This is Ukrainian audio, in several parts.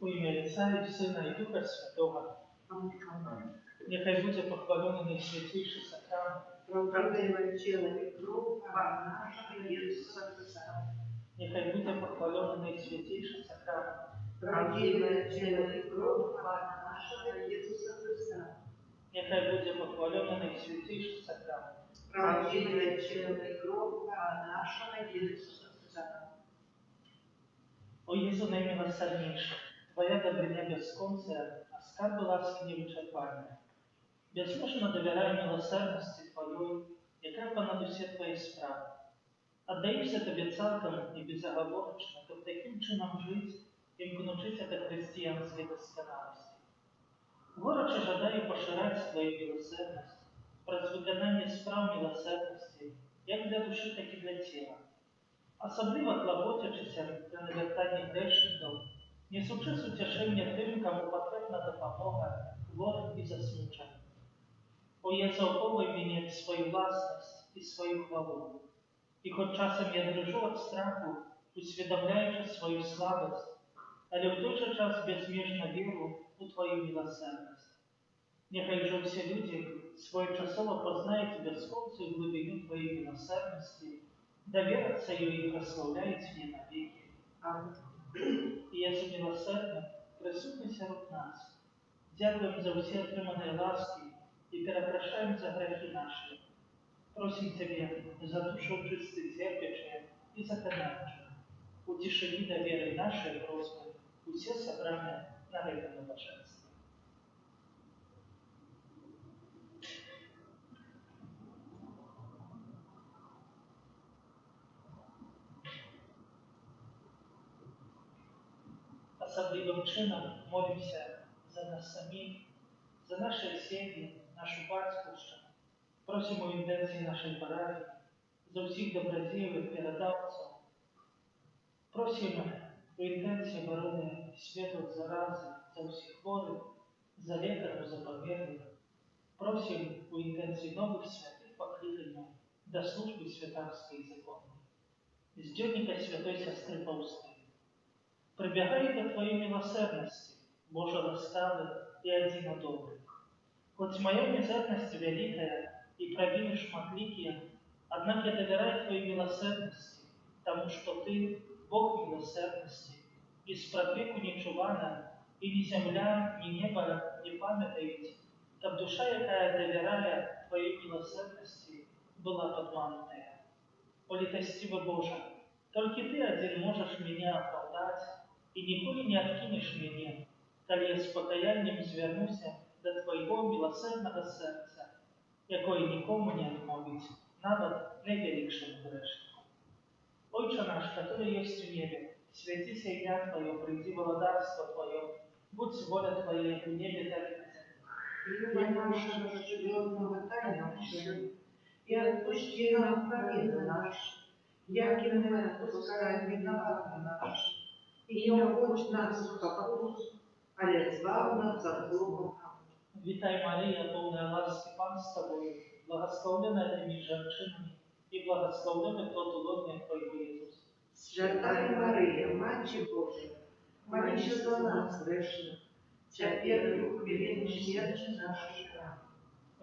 У ім'я Отця і Сина і Духа Святого. Нехай буде похвалений найсвятейший сакрамент. Правдивое тело и кровь нашего Иисуса Христа. Нехай буде похвалений найсвятейший сакрамент. Правдивое тело и кровь нашего Иисуса Христа. Нехай буде похвалений найсвятейший сакрамент. Правдивое тело и кровь нашего Иисуса Христа. О Єзу наймилосерднейший, Твоя добриня безконцая, а скарби ласки невичерпальные. Безмежно доверяю милосердности Твоей, яка понад усі Твої справи. Отдаємося Тобі цілком і безоговорочно, щоб таким чином жити і вкнучитися до християнської досконалості. Горячо жадаю поширати Твою милосердність, про виконання справ милосердності, як для душі, так і для тіла. Особливо клопотячися для навертання грешників, несучи утішення тим, кому потрібна допомога, хворим і засмученим. О Єзу, оховуй мене в свою власність і свою хвалу. І хоч часом я дрожу від страху, усвідомляючи свою слабость, але в той же час безмежно віру у Твою милосердність. Нехай же всі люди своєчасово познають безконцю глибину Твоєї милосердності, доверятся ее и прославляют ее навеки. Аминь. Єзу милосердний, присутній серед нас. Дякуємо за всі отримані ласки і перепрошаємо за грехи наші. Просим Тебе за душу чистых терпящих и законодателя. Утеши до веры нашей просьбы, все собрания на этом блаженстве. Особливим чином молимся за нас самих, за наші сім'ї, нашу батьківщину. Просимо в інтенції нашої парафії, за всіх добродіїв і передавців. Просимо в інтенції оборони світу від зарази, за всіх хворих, за лікарів, за померлих. Просимо в інтенції нових святих покликання до служби святарської і законної. З дневника святой сестры Фаустины. Прибегаю до Твоей милосердности, Боже ласкавый и один добрый. Хоть моя мизерность великая и провины шматликие, однако я доверяю Твоей милосердности, тому что Ты, Бог милосердности, и спровеку нечувана, и ни земля, ни небо не памятают, как душа, якая доверяя Твоей милосердности, была подманутая. О литостивый Боже, только Ты один можешь меня оправдать, и николи не откинешь меня, коли я с покаянием звернуся до Твоего милосердного сердца, якое никому не отмовить, навод найвеликшему грешнику. Отче наш, который есть в небе, святися имя Твое, приди володарство Твое, будь воля Твоя в небе, так и на земле. Хлеба нашего ежедневного дай нам сегодня, и отпусти нам провины наши, яки мы отпускаем виноватым нашим. И не уводь нас в покус, але избав нас от злого. Вітай, Марія, повна ласки, Пан з Тобою, благословлена Ти між женщинами, і благословлений плод лона Твоего Ісус. Святая Мария, Мать Божия, молись за нас грешных, теперь и в время смерти нашей.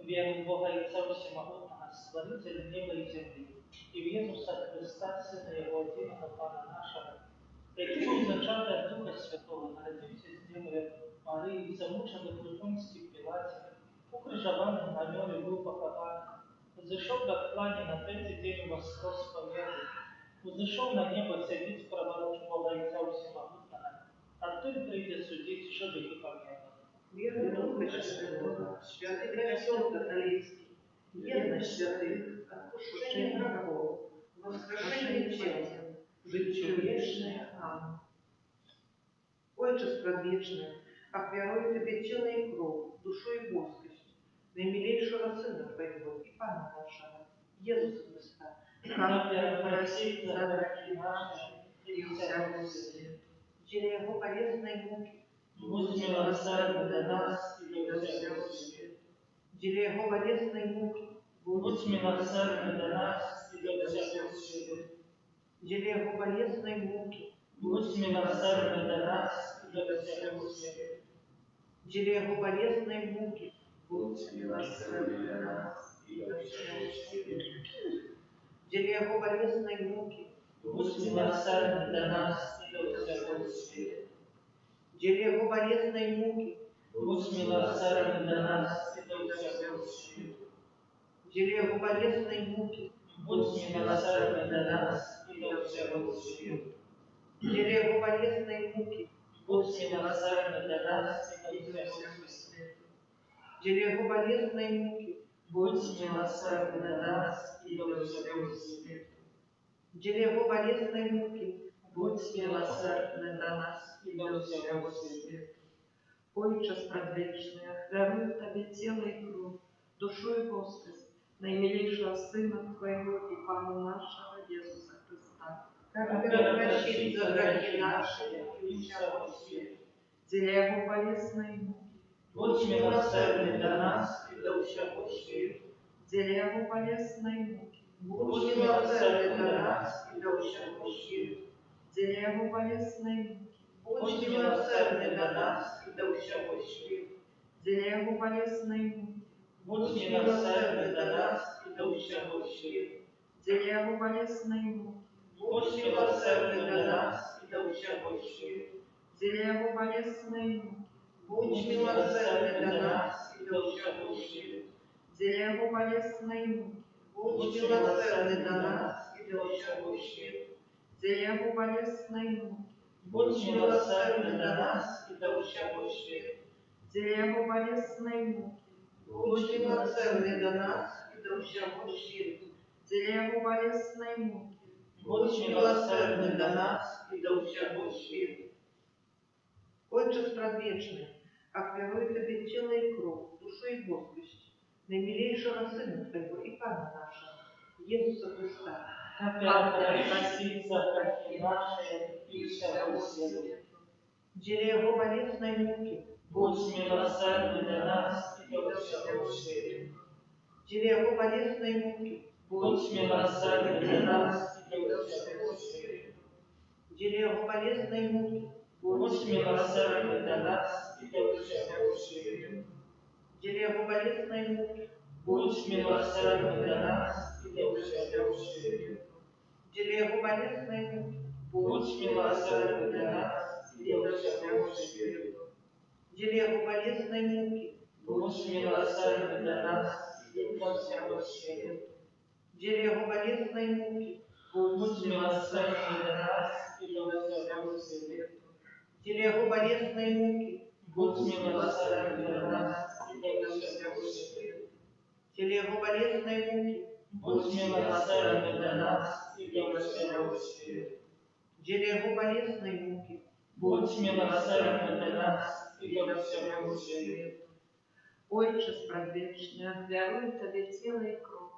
Віру в Бога і Отця Всемогутнього, Створителя неба і землі, і в Єсуса Христа, Сина Його єдиного Пана нашого, який був зачатий від Духа Святого, народився з Дівою Марії, замучений при Понтії Пілаті, укрижований на ньому був похований, зійшов до клані на третій день воскрес по віру, узійшов на небо сидить праворуч Бога і Отця Всемогутнього, оттуда прийде судити живих і померлих. Веру в Духа Святого, святый Крестел католический, едность святых, отпущение грехов, воскрешение тела, житие вечное. Аминь. Отче предвечный, обверую Тебе тело и кровь, душу и боскость, наимилейшего Сына Твоего и Пана нашего, Иисуса Христа, как просить за грехи наши и всякого света, через Его полезной муки, Будь милосерден до нас и до всего света. Деля Его болезной муки, Будь милосерден до нас и до всего света. Деля Его болезной муки, Будь милосерден до нас и для всего света. Деле Его болезной муки, Будь милосерден для нас и для всего света. деле Его болезной муки, Будь милосерден для нас и для всего света. деле Его болезной муки, Будь милосерден для нас и для всего света. деле Его болезной муки, Будь милосерден для нас и для всего света. деле Его болезной муки, Будь милосерден для нас и для всего света. деле Его болезной муки, Будь милосерден для нас и для всего света. деле Его болезной муки, Будь милосерден для нас и для всего света. Отче предвечний, дарую Тебе тело и кровь, душу и Господь, наимилейшего Сына Твоего и Пана нашего Иисуса Христа. как прощит за грехи наши и всякого света. Деля Его болезной муки, Будь милосерден для нас и для всего света. деля Его болезной муки, Будь милосерден для нас и для всякого света. деля Его болезной муки, Будь милосерден для нас и для всякого света. деля Его болезной муки, Будь милосерден для нас и для всего света. деля Его болезной муки, Будь милосерден для нас и для всякого света. деля Его болезной муки, Будь милосерден для нас и для всякого света. деля Его болезной муки, Будь милосерден для нас и для всякого света. деля Его болезной муки, Будь милосерден для нас и для всего света. деля Его болезной муки, Будь милосерден для нас и для всякого света. деля Его болезной муки, Будь милосерден для нас и для всего света. Отче предвечный, оферую Тебе тело и кровь, душу и Господь, наимилейшего Сына Твоего и Пана нашего, Иисуса Христа, Как простить за грехи наши и всего света. деле Его болезной муки, Будь милосерден для нас и для всего света. деле Его болезной муки, Будь милосерден для нас и для всего света. деле Его болезной муки, Будь милосерден для нас и для всего света. деле Его болезной муки, Будь милосерден для нас и для всего света. деле Его болезной муки, Будь милосерден для нас и для всего света. деле Его болезной муки, Будь милосерден для нас и для всего света. деле Его болезной муки, Будь милосерден для нас и для всего света. деле Его болезной муки, Будь милосерден для нас и для всего света. деле Его болезной муки, Будь милосерден для нас и для всего света. деле Его болезной муки, Будь милосерден для нас и для всего света. Отче предвечний, дарую Тебе тело и кровь,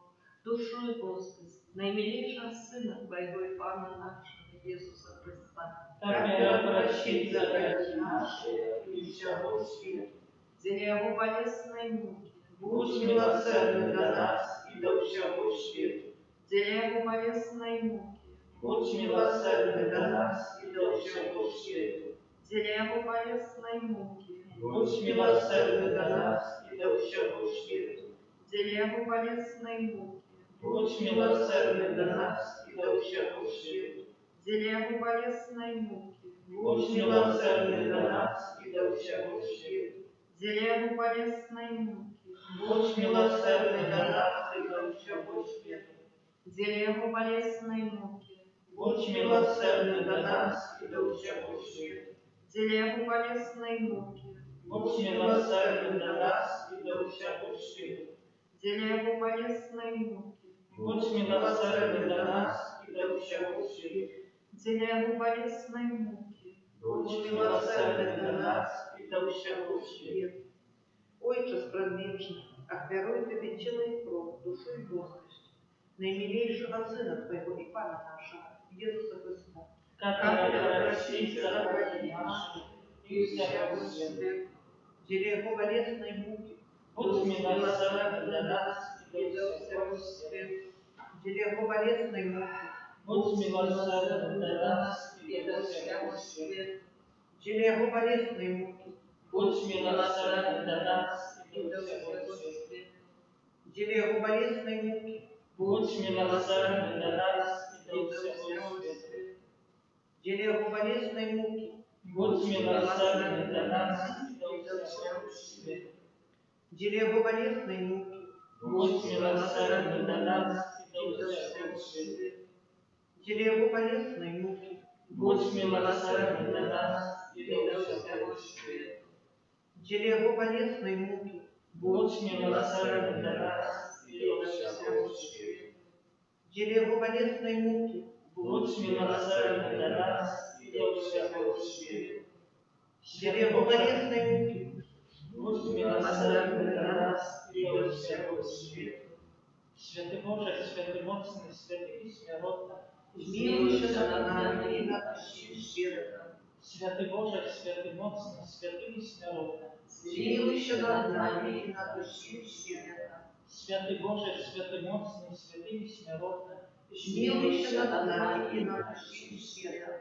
душу и Господь, наимилейшего Сына Твоего и Пана нашего Иисуса Христа. Так прощит за грехи наши и всего света. Деля Его болезной муки, будь милосерден для нас и для всего света. деля Его болезной муки, Будь милосерден для нас и для всего света. деля Его болезной муки, Будь Милосерден для нас и для всего света. деля Его болезной муки, Будь милосерден для нас и для всего света. деля Его болезной муки, Будь милосерден для нас и для всего света. деля Его болезной муки, Будь милосерден для нас и для всего света. деля Его болезной муки, Будь милосерден для нас и для всего света. деля Его болезной муки, Будь милосерден для нас и для всего света. деля Его болезной муки, Будь Милосерден для нас и для всего света. деля Его болезной муки, Будь милосерден для нас и для всего света. Отче предвечный, оферую Тебе тело и кровь, душу и Господь, наимилейшего Сына Твоего и Пана нашего, Иисуса Христа, как простить за грехи наши и всего света. деля Его болезной муки, Будь милосерден для нас и для всего света. деля Его болезной муки, Будь милосерден для нас и для всего света. Через его болезненные муки, будь милосерден для нас и для всего света. через его болезненные муки, Будь милосерден для нас и для всего света. через его болезненные муки, Будь милосерден для нас и для всего света. через его болезненные муки, Будь милосерден для нас и для всего света. через его болезненные муки, Будь милосерден для нас и для всего света. через его болезненные муки, Будь милосерден для нас и для всего света. через его болезненные муки, Будь милосерден для нас и для всего света. через его болезненные муки, Будь милосерден для нас и для всего света. Святый Боже, святый моцный, святый и смиротный, смилуйся над нами и над всем светом. Святый Боже, святый моцный, святый и смиротный, Смилуйся над нами и над всем светом. Святый Боже, святый моцный, святый и смиротный, Смилуйся над нами и над всем светом.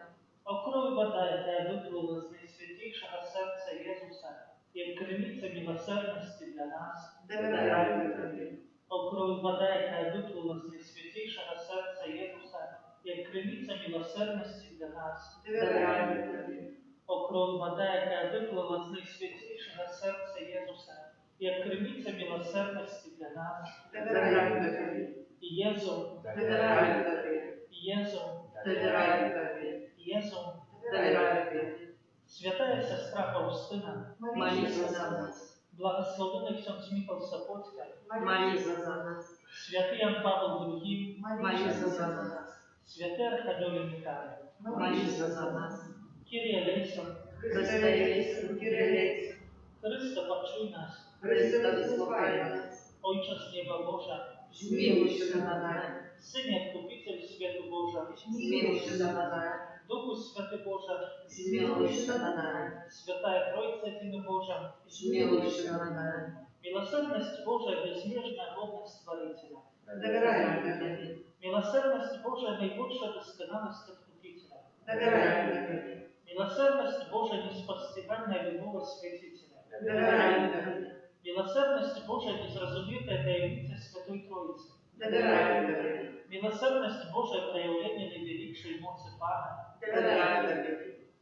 о крови вода, яка виплила з найсвятішого серця Єсуса, як криниця милосердності для нас, Доверяю Тобі. о крови вода, яка виплила з найсвятішого серця Єсуса, як криниця милосердності для нас, Доверяю Тобі. о крови вода, яка виплила з найсвятішого серця Єсуса, як криниця милосердності для нас, Доверяю Тобі. Єсу, Доверяю Тобі. Єсу, Доверяю Тобі. Єсу, Доверяю Тобі. святая сестра Фаустина, Молися за нас. благословений ksiądz Michał Sopocka, Молися за нас. святий Ян Павел II, Молися за нас. святий Аркадій Михайло, Молися за нас. Кирія Лейсон, Христе Єсу, Кирилець. Христо, почуй нас, Христе, вислухай нас. Ojcze z nieba Boża, Смилуйся над нами. Synie Odkupiciel Światu Boża, Смилуйся над нами. Duchu Święty Boża, Смилуйся над нами. Święta Trójca Jedyna Boża, Смилуйся над нами. Miłosierność Boża, bezmierzna godność Stworителя, Доверяю Тобі. Miłosierność Boża, najwyższa doskonałość Odkupiciela, Доверяю Тобі. Miłosierność Boża, niespostrzegalna любов Святителя, Доверяю Тобі. Miłosierność Boża, niezrozumiana tajemnica Świętej Trójcy, Доверяю Тобі. Miłosierność Boża, проявление największej mocy Pana, Доверяю Тобі.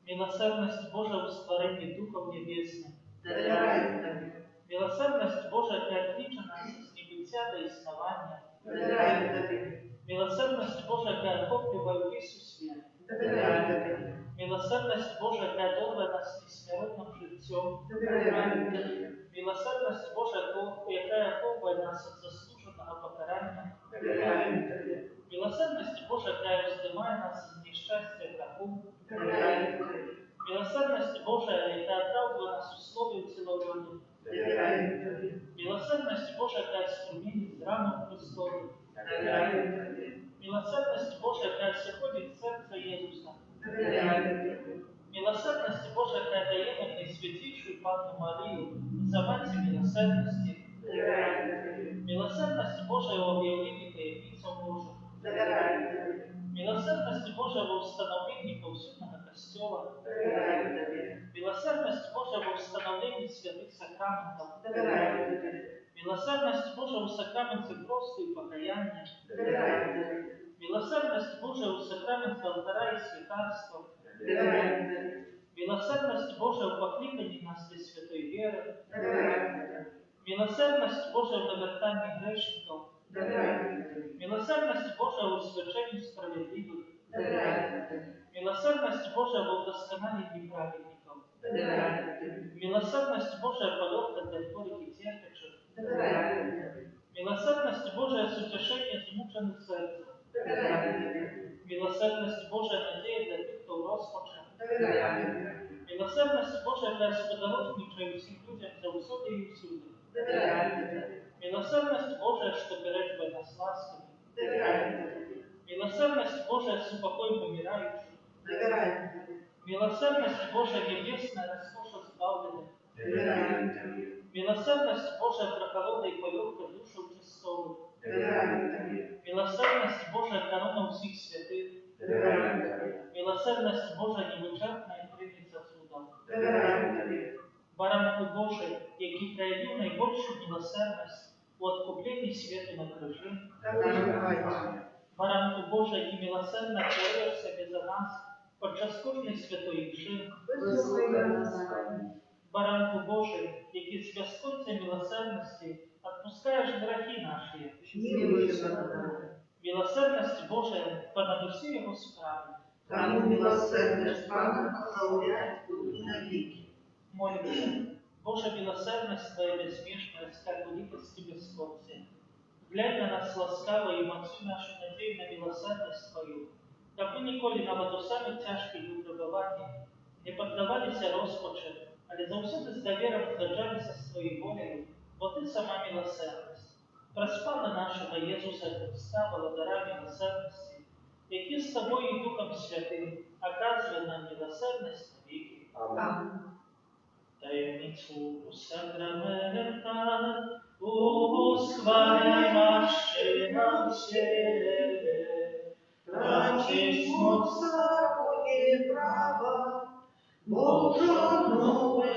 Miłosierność Boża, ustworzenie Duchów Niebiesnych, Доверяю Тобі. Miłosierność Boża, która klicze nas z niebycia do istnienia, Доверяю Тобі. Miłosierność Boża, która охоплює весь світ, Доверяю Тобі. Miłosierność Boża, która dorwе нас несмиренным життям, Доверяю Тобі. Miłosierność Boża, яка охоплює нас від заслуженого покарання, Доверяю Тобі. Miłosierność Boża, która zdejmuje nas z nieszczęścia греху, Доверяю Тобі. Miłosierność Boża, яка оправдує нас у слові уціловані, Доверяю Тобі. Miłosierność Boża, która strumieni z ranu Христові, Доверяю Тобі. Miłosierność Boża, która przychodzi w serce Jezusa, Доверяю Тобі. Miłosierność Boża, która daje nam Najświętszą Pannu Marię, zawarcie miłosierności, Доверяю Тобі. Miłosierność Boża w objawieniu tajemnicą Bożą, Доверяю Тобі. Miłosierność Boża w ustanowieniu powszechnego Kościoła, Доверяю Тобі. Miłosierność Boża w ustanowieniu świętych sakramentów, Доверяю Тобі. Miłosierność Boża w sakramencie prostu i pokajania, Доверяю Тобі. Miłosierność Boża w sakramencie altara i świętarstwa, Доверяю Тобі. Miłosierność Boża w poklикании nas do świętej wiery, Доверяю Тобі. Miłosierność Boża w nawracaniu grzeszników, Доверяю Тобі. Miłosierność Boża w usłyszeniu sprawiedliwych, Доверяю Тобі. Miłosierność Boża w udoskonaleniu prawedników, Доверяю Тобі. Miłosierność Boża w polotce dla chorych i cierpiących, Доверяю Тобі. Miłosierność Boża w ucieszeniu zmuczonych serców, Доверяю Тобі. Miłosierność Boża nadzieję dla tych, kto rozpoczął, Доверяю Тобі. Miłosierność Boża dla współdarowniczych ludziom za usługi i usługi, Доверяю Тобі. Miłosierność Boża, że перечва nas łaskami, Доверяю Тобі. Miłosierność Boża, że upokoi umierających, Доверяю Тобі. Miłosierność Boża, niebiesna rozkosza zbawionych, Доверяю Тобі. Miłosierność Boża, prokalonej pojówkę duszą czystą, Доверяю Тобі. Miłosierność Boża, kanoną wszystkich świętych, Доверяю Тобі. Miłosierność Boża, niewyczerpna i krynica cudów, человек. Баранку Божий, який проявив найбільшу милосердність у відкупленні світу на крижі. Баранку Божий, який милосердно творив себе за нас подчас кожної святої мши. Баранку Божий, який з безконцей милосердності відпускаєш грехи наші. Милосердність Божия понад усі його справи. Тому милосердность Пана составляет будут навеки. Молимся. Божа милосердность Твоя безмежность, как великости бесконцы. Глянь на нас ласкаво и мацуй нашу надею на милосердность Твою, дабы николи навод у самых тяжких випробуваннях не поддавалися розпачу, але завсюди з довіром згаджалися з Твоєю волею, бо Ти сама милосердність. Проспала нашого Єсуса Христа, володара милосердності, який з Тобою і Духом Святим оказує нам милосердність навіки. Аминь. Tajemnicu sakramenta, uschwalajmaście nam Ciebie, tracić moc Законе права, Божа новых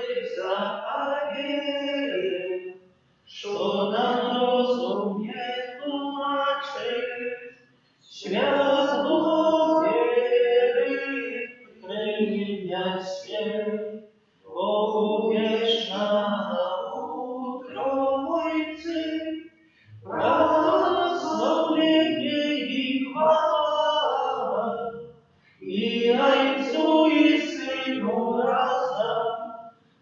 заповедей, что нам розум не тлумачит, свят Бог веры, принять свет. Богу вечному, Троицы, прославление и хвала, и Отцу и Сыну разом,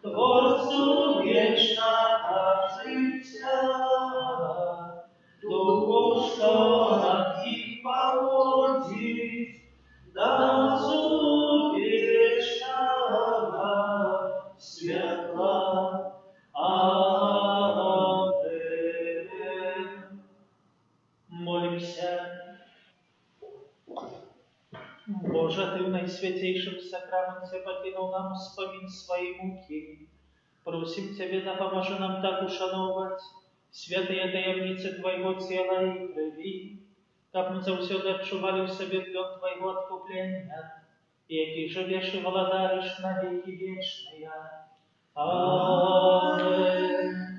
Творцу вечного життя, Духу, что от них походит, Отцу вечного святла. Амен. Молимся. Боже, Ты в найсвятейшем сакраменте покинул нам вспомин своей муки. Просим Тебе, да поможи нам так ушановать святые таємниці Твоего тела и крови, как мы завсёды отчували в себе плен Твоего откупления, и який живешь и владаришь на веки вечные. Amen.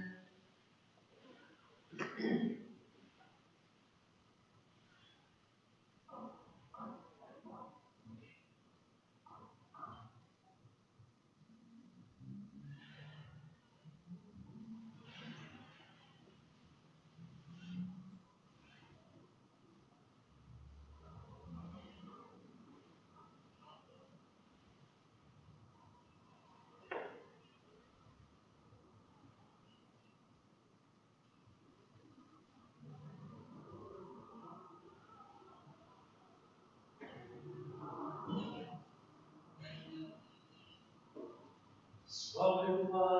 Славлю вас.